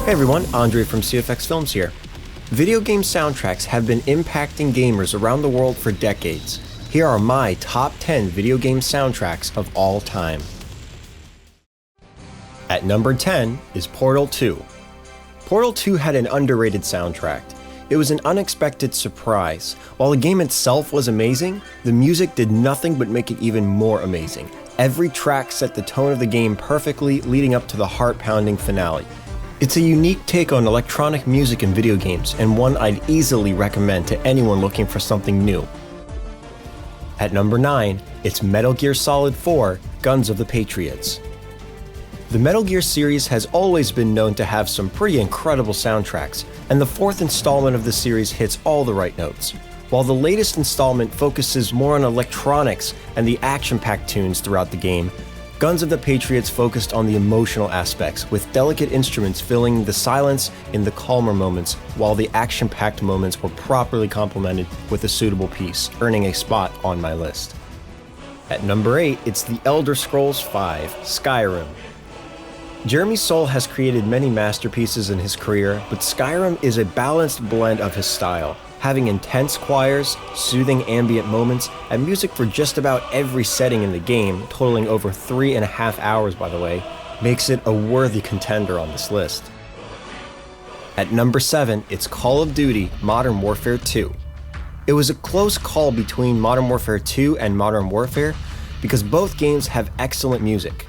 Hey everyone, Andrei from CFX Films here. Video game soundtracks have been impacting gamers around the world for decades. Here are my top 10 video game soundtracks of all time. At number 10 is Portal 2. Portal 2 had an underrated soundtrack. It was an unexpected surprise. While the game itself was amazing, the music did nothing but make it even more amazing. Every track set the tone of the game perfectly, leading up to the heart-pounding finale. It's a unique take on electronic music in video games, and one I'd easily recommend to anyone looking for something new. At number 9, it's Metal Gear Solid 4: Guns of the Patriots. The Metal Gear series has always been known to have some pretty incredible soundtracks, and the fourth installment of the series hits all the right notes. While the latest installment focuses more on electronics and the action-packed tunes throughout the game, Guns of the Patriots focused on the emotional aspects, with delicate instruments filling the silence in the calmer moments, while the action-packed moments were properly complemented with a suitable piece, earning a spot on my list. At number 8, it's The Elder Scrolls V: Skyrim. Jeremy Soule has created many masterpieces in his career, but Skyrim is a balanced blend of his style, having intense choirs, soothing ambient moments, and music for just about every setting in the game, totaling over 3.5 hours by the way, makes it a worthy contender on this list. At number 7, it's Call of Duty: Modern Warfare 2. It was a close call between Modern Warfare 2 and Modern Warfare because both games have excellent music.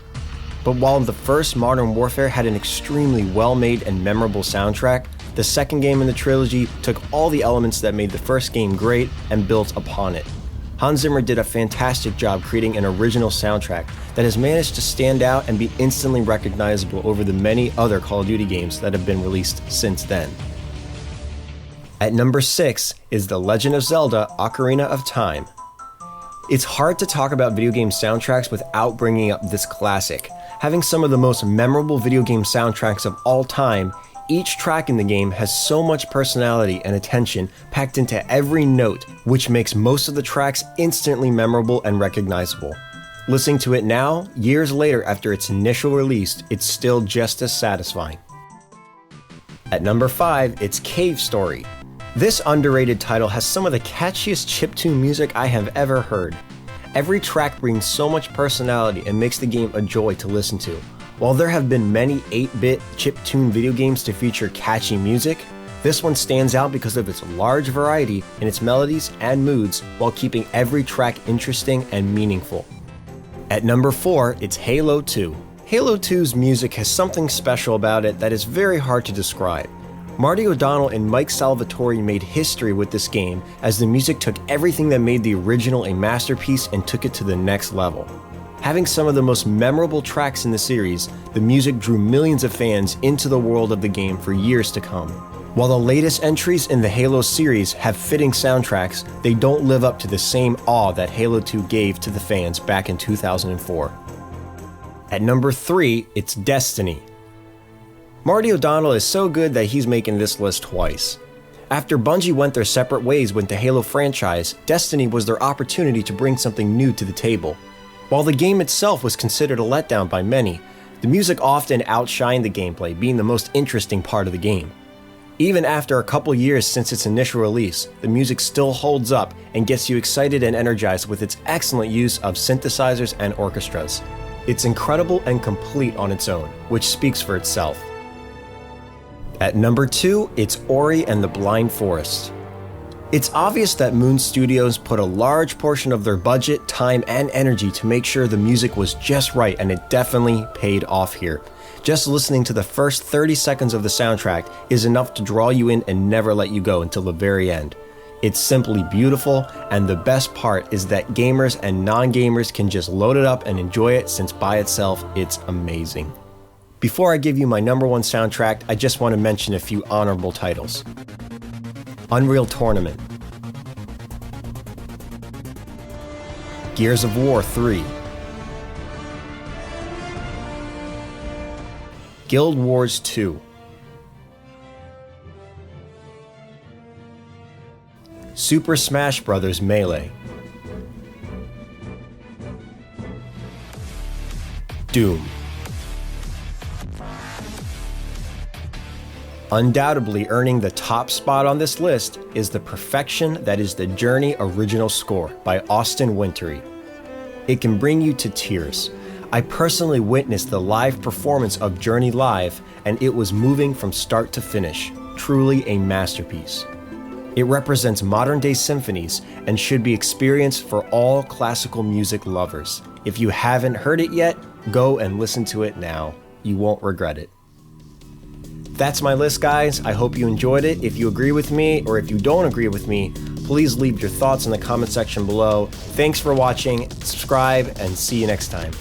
But while the first Modern Warfare had an extremely well-made and memorable soundtrack, the second game in the trilogy took all the elements that made the first game great and built upon it. Hans Zimmer did a fantastic job creating an original soundtrack that has managed to stand out and be instantly recognizable over the many other Call of Duty games that have been released since then. At number 6 is The Legend of Zelda: Ocarina of Time. It's hard to talk about video game soundtracks without bringing up this classic. Having some of the most memorable video game soundtracks of all time, each track in the game has so much personality and attention packed into every note, which makes most of the tracks instantly memorable and recognizable. Listening to it now, years later after its initial release, it's still just as satisfying. At number 5, it's Cave Story. This underrated title has some of the catchiest chiptune music I have ever heard. Every track brings so much personality and makes the game a joy to listen to. While there have been many 8-bit chiptune video games to feature catchy music, this one stands out because of its large variety in its melodies and moods while keeping every track interesting and meaningful. At number 4, it's Halo 2. Halo 2's music has something special about it that is very hard to describe. Marty O'Donnell and Mike Salvatore made history with this game as the music took everything that made the original a masterpiece and took it to the next level. Having some of the most memorable tracks in the series, the music drew millions of fans into the world of the game for years to come. While the latest entries in the Halo series have fitting soundtracks, they don't live up to the same awe that Halo 2 gave to the fans back in 2004. At number 3, it's Destiny. Marty O'Donnell is so good that he's making this list twice. After Bungie went their separate ways with the Halo franchise, Destiny was their opportunity to bring something new to the table. While the game itself was considered a letdown by many, the music often outshined the gameplay, being the most interesting part of the game. Even after a couple years since its initial release, the music still holds up and gets you excited and energized with its excellent use of synthesizers and orchestras. It's incredible and complete on its own, which speaks for itself. At number 2, it's Ori and the Blind Forest. It's obvious that Moon Studios put a large portion of their budget, time, and energy to make sure the music was just right, and it definitely paid off here. Just listening to the first 30 seconds of the soundtrack is enough to draw you in and never let you go until the very end. It's simply beautiful, and the best part is that gamers and non-gamers can just load it up and enjoy it, since by itself, it's amazing. Before I give you my number 1 soundtrack, I just want to mention a few honorable titles. Unreal Tournament, Gears of War 3, Guild Wars 2, Super Smash Bros. Melee, Doom, Undoubtedly earning the top spot on this list is The Perfection That Is the Journey original score by Austin Wintory. It can bring you to tears. I personally witnessed the live performance of Journey live, and it was moving from start to finish, truly a masterpiece. It represents modern-day symphonies and should be experienced for all classical music lovers. If you haven't heard it yet, go and listen to it now. You won't regret it. That's my list, guys. I hope you enjoyed it. If you agree with me or if you don't agree with me, please leave your thoughts in the comment section below. Thanks for watching, subscribe, and see you next time.